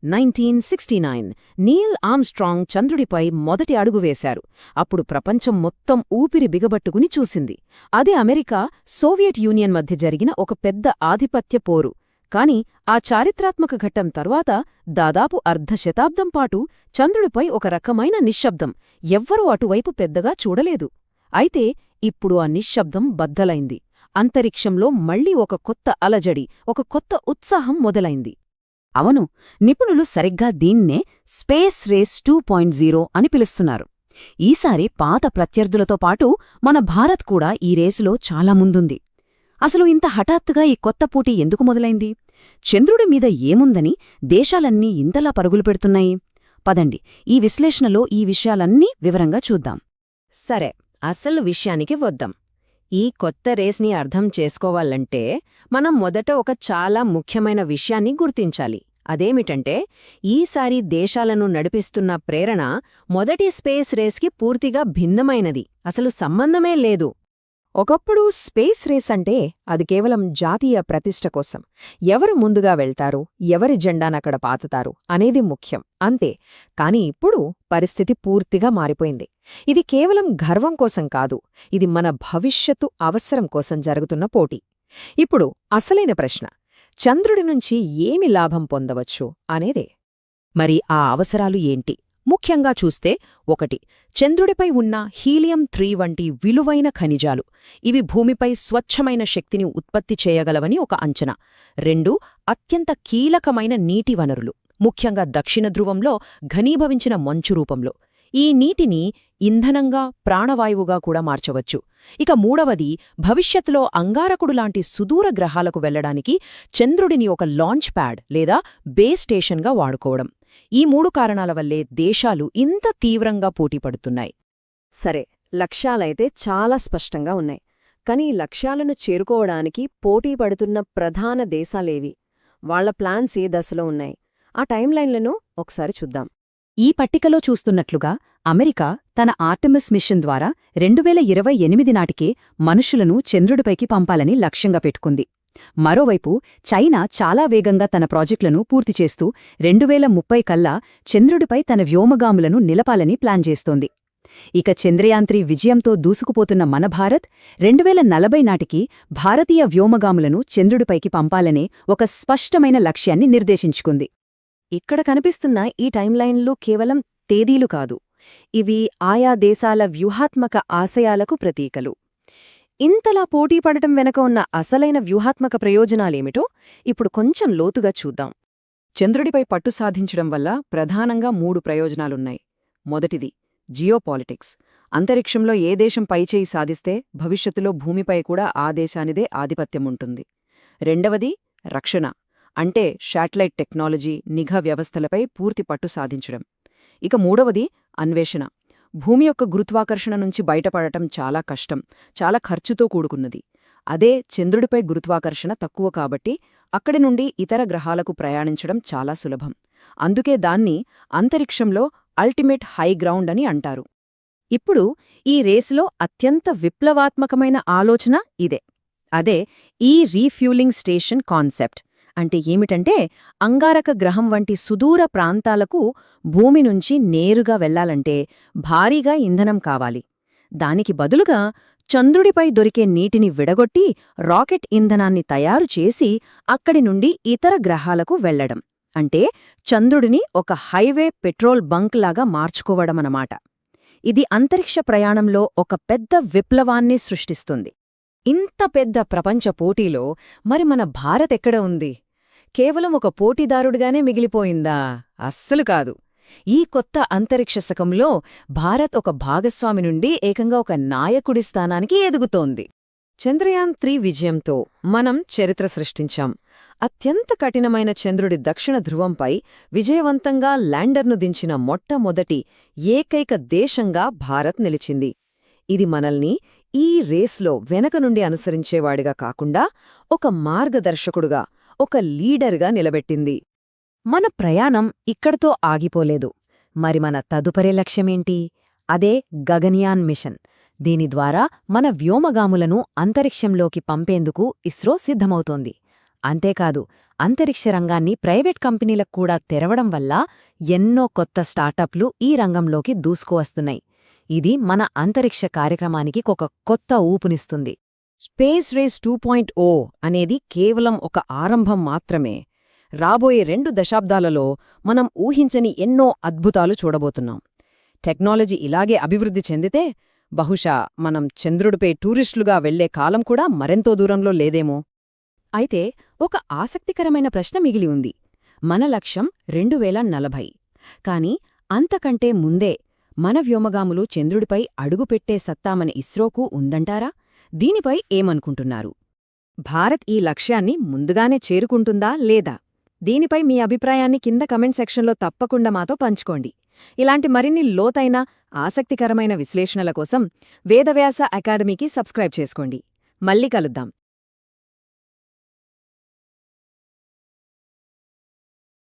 1969 Neel Armstrong చంద్రుడిపై మొదటి అడుగు వేశారు. అప్పుడు ప్రపంచం మొత్తం ఊపిరి బిగబట్టుకుని చూసింది. అదే అమెరికా, సోవియట్ యూనియన్ మధ్య జరిగిన ఒక పెద్ద ఆధిపత్య పోరు. కాని ఆ చారిత్రాత్మక ఘట్టం తర్వాత దాదాపు అర్ధశతాబ్దం పాటు చంద్రుడిపై ఒక రకమైన నిశ్శబ్దం. ఎవ్వరూ అటువైపు పెద్దగా చూడలేదు. అయితే ఇప్పుడు ఆ నిశ్శబ్దం బద్దలైంది. అంతరిక్షంలో మళ్లీ ఒక కొత్త అలజడి, ఒక కొత్త ఉత్సాహం మొదలైంది. అవును, నిపుణులు సరిగ్గా దీన్నే స్పేస్ రేస్ 2.0 అని పిలుస్తున్నారు. ఈసారి పాత ప్రత్యర్థులతో పాటు మన భారత్ కూడా ఈ రేసులో చాలా ముందుంది. అసలు ఇంత హఠాత్తుగా ఈ కొత్త పోటీ ఎందుకు మొదలైంది? చంద్రుడి మీద ఏముందని దేశాలన్నీ ఇంతలా పరుగులు పెడుతున్నాయి? పదండి, ఈ విశ్లేషణలో ఈ విషయాలన్నీ వివరంగా చూద్దాం. సరే, అసలు విషయానికి వద్దాం. ఈ కొత్త రేస్ని అర్థం చేసుకోవాలంటే మనం మొదట ఒక చాలా ముఖ్యమైన విషయాన్ని గుర్తించాలి. అదేమిటంటే, ఈసారి దేశాలను నడిపిస్తున్న ప్రేరణ మొదటి స్పేస్ రేస్కి పూర్తిగా భిన్నమైనది. అసలు సంబంధమే లేదు. ఒకప్పుడు స్పేస్ రేస్ అంటే అది కేవలం జాతీయ ప్రతిష్ట కోసం. ఎవరు ముందుగా వెళ్తారు, ఎవరి జెండానక్కడ పాతుతారు అనేది ముఖ్యం, అంతే. కాని ఇప్పుడు పరిస్థితి పూర్తిగా మారిపోయింది. ఇది కేవలం గర్వం కోసం కాదు, ఇది మన భవిష్యత్తు అవసరం కోసం జరుగుతున్న పోటీ. ఇప్పుడు అసలైన ప్రశ్న, చంద్రుడి నుంచి ఏమి లాభం పొందవచ్చు అనేదే. మరి ఆ అవసరాలు ఏంటి? ముఖ్యంగా చూస్తే, 1. చంద్రుడిపై ఉన్న హీలియం-3 వంటి విలువైన ఖనిజాలు. ఇవి భూమిపై స్వచ్ఛమైన శక్తిని ఉత్పత్తి చేయగలవని ఒక అంచనా. 2. అత్యంత కీలకమైన నీటి వనరులు, ముఖ్యంగా దక్షిణ ధ్రువంలో ఘనీభవించిన మంచు రూపంలో. ఈ నీటిని ఇంధనంగా, ప్రాణవాయువుగా కూడా మార్చవచ్చు. ఇక 3వది, భవిష్యత్తులో అంగారకుడులాంటి సుదూర గ్రహాలకు వెళ్లడానికి చంద్రుడిని ఒక లాంచ్ ప్యాడ్ లేదా బేస్ స్టేషన్గా వాడుకోవడం. ఈ 3 కారణాల వల్లే దేశాలు ఇంత తీవ్రంగా పోటీపడుతున్నాయి. సరే, లక్ష్యాలైతే చాలా స్పష్టంగా ఉన్నాయి. కానీ ఈ లక్ష్యాలను చేరుకోవడానికి పోటీపడుతున్న ప్రధాన దేశాలేవి? వాళ్ల ప్లాన్స్ ఏ దశలో ఉన్నాయి? ఆ టైంలైన్లను ఒకసారి చూద్దాం. ఈ పట్టికలో చూస్తున్నట్లుగా అమెరికా తన ఆర్టెమిస్ మిషన్ ద్వారా 2028 నాటికే మనుషులను చంద్రుడిపైకి పంపాలని లక్ష్యంగా పెట్టుకుంది. మరోవైపు చైనా చాలా వేగంగా తన ప్రాజెక్టులను పూర్తి చేస్తూ 2030 కల్లా చంద్రుడిపై తన వ్యోమగాములను నిలపాలని ప్లాన్ చేస్తోంది. ఇక చంద్రయాన్-3 విజయంతో దూసుకుపోతున్న మన భారత్ 2040 నాటికి భారతీయ వ్యోమగాములను చంద్రుడిపైకి పంపాలనే ఒక స్పష్టమైన లక్ష్యాన్ని నిర్దేశించుకుంది. ఇక్కడ కనిపిస్తున్న ఈ టైంలైన్లు కేవలం తేదీలు కాదు, ఇవి ఆయా దేశాల వ్యూహాత్మక ఆశయాలకు ప్రతీకలు. ఇంతలా పోటీపడటం వెనక ఉన్న అసలైన వ్యూహాత్మక ప్రయోజనాలేమిటో ఇప్పుడు కొంచెం లోతుగా చూద్దాం. చంద్రుడిపై పట్టు సాధించడం వల్ల ప్రధానంగా 3 ప్రయోజనాలున్నాయి. మొదటిది జియోపాలిటిక్స్. అంతరిక్షంలో ఏ దేశం పైచేయి సాధిస్తే భవిష్యత్తులో భూమిపై కూడా ఆ దేశానిదే ఆధిపత్యముంటుంది. రెండవది రక్షణ, అంటే శాటిలైట్ టెక్నాలజీ, నిఘా వ్యవస్థలపై పూర్తి పట్టు సాధించడం. ఇక 3వది అన్వేషణ. భూమి యొక్క గురుత్వాకర్షణ నుంచి బయటపడటం చాలా కష్టం, చాలా ఖర్చుతో కూడుకున్నది. అదే చంద్రుడిపై గురుత్వాకర్షణ తక్కువ కాబట్టి అక్కడి నుండి ఇతర గ్రహాలకు ప్రయాణించడం చాలా సులభం. అందుకే దాన్ని అంతరిక్షంలో అల్టిమేట్ హైగ్రౌండ్ అని అంటారు. ఇప్పుడు ఈ రేసులో అత్యంత విప్లవాత్మకమైన ఆలోచన ఇదే. అదే ఈ రీఫ్యూలింగ్ స్టేషన్ కాన్సెప్ట్. అంటే ఏమిటంటే, అంగారక గ్రహం వంటి సుదూర ప్రాంతాలకు భూమి నుంచి నేరుగా వెళ్లాలంటే భారీగా ఇంధనం కావాలి. దానికి బదులుగా చంద్రుడిపై దొరికే నీటిని విడగొట్టి రాకెట్ ఇంధనాన్ని తయారు చేసి అక్కడి నుండి ఇతర గ్రహాలకు వెళ్లడం. అంటే చంద్రుడిని ఒక హైవే పెట్రోల్ బంక్ లాగా మార్చుకోవడమన్నమాట. ఇది అంతరిక్ష ప్రయాణంలో ఒక పెద్ద విప్లవాన్ని సృష్టిస్తుంది. ఇంత పెద్ద ప్రపంచ పోటీలో మరి మన భారత్ ఎక్కడ ఉంది? కేవలం ఒక పోటీదారుడిగానే మిగిలిపోయిందా? అస్సలు కాదు. ఈ కొత్త అంతరిక్ష శకంలో భారత్ ఒక భాగస్వామి నుండి ఏకంగా ఒక నాయకుడి స్థానానికి ఎదుగుతోంది. చంద్రయాన్-3 విజయంతో మనం చరిత్ర సృష్టించాం. అత్యంత కఠినమైన చంద్రుడి దక్షిణ ధ్రువంపై విజయవంతంగా ల్యాండర్ను దించిన మొట్టమొదటి ఏకైక దేశంగా భారత్ నిలిచింది. ఇది మనల్ని ఈ రేస్లో వెనక నుండి అనుసరించేవాడిగా కాకుండా ఒక మార్గదర్శకుడుగా, ఒక లీడర్గా నిలబెట్టింది. మన ప్రయాణం ఇక్కడితో ఆగిపోలేదు. మరి మన తదుపరి లక్ష్యమేంటి? అదే గగన్యాన్ మిషన్. దీని ద్వారా మన వ్యోమగాములను అంతరిక్షంలోకి పంపేందుకు ఇస్రో సిద్ధమవుతోంది. అంతేకాదు, అంతరిక్ష రంగాన్ని ప్రైవేట్ కంపెనీలకు కూడా తెరవడం వల్ల ఎన్నో కొత్త స్టార్టప్లు ఈ రంగంలోకి దూసుకువస్తున్నాయి. ఇది మన అంతరిక్ష కార్యక్రమానికి ఒక కొత్త ఊపునిస్తుంది. స్పేస్ రేస్ 2.0 అనేది కేవలం ఒక ఆరంభం మాత్రమే. రాబోయే 2 దశాబ్దాలలో మనం ఊహించని ఎన్నో అద్భుతాలు చూడబోతున్నాం. టెక్నాలజీ ఇలాగే అభివృద్ధి చెందితే బహుశా మనం చంద్రుడిపై టూరిస్టులుగా వెళ్లే కాలం కూడా మరెంతో దూరంలో లేదేమో. అయితే ఒక ఆసక్తికరమైన ప్రశ్న మిగిలి ఉంది. మన లక్ష్యం 2040. కాని అంతకంటే ముందే మన వ్యోమగాములు చంద్రుడిపై అడుగుపెట్టే సత్తా మన ఇస్రోకు ఉందంటారా? దీనిపై ఏమనుకుంటున్నారు? భారత్ ఈ లక్ష్యాన్ని ముందుగానే చేరుకుంటుందా లేదా? దీనిపై మీ అభిప్రాయాన్ని కింద కమెంట్ సెక్షన్లో తప్పకుండా మాతో పంచుకోండి. ఇలాంటి మరిన్ని లోతైన, ఆసక్తికరమైన విశ్లేషణల కోసం వేదవ్యాస అకాడమీకి సబ్స్క్రైబ్ చేసుకోండి. మళ్ళీ కలుద్దాం.